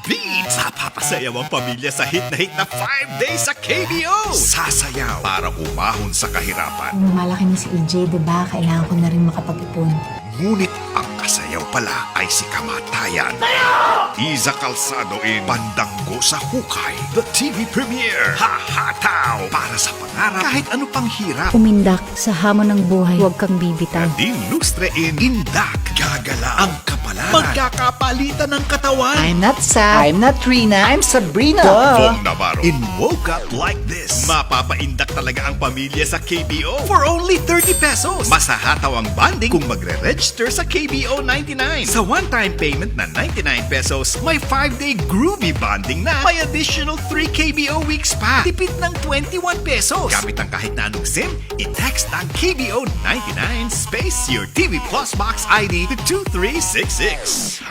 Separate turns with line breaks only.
beat! Papasayaw ang pamilya sa hit na 5 days sa KBO! Sasayaw para umahon sa kahirapan.
Lumalaki na si EJ, diba? Kailangan ko na rin makapag-ipon.
Ngunit ang kasayaw pala ay si kamatayan. Iza Calzado in Bandanggo sa Hukay. The TV premiere. Hahataw para sa pangarap kahit ano pang hirap.
Umindak sa hamon ng buhay, huwag kang bibitaw.
Nadine Lustre in Indak. Gagala ang kapalaran. Magkakapalitan ng katawan.
I'm not Sam. I'm not Rina. I'm Sabrina.
Fong Navarro in Woke Up Like This. Mapapaindak talaga ang pamilya sa KBO for only 30 pesos. Masahataw ang bonding kung magre-register sa KBO 99. Sa one-time payment na 99 pesos, may 5-day groovy bonding na. May additional 3 KBO weeks pa. Tipid ng 21 pesos. Gamit ang kahit na anong SIM, i-text ang KBO 99 space your TV Plus Box ID to 2366.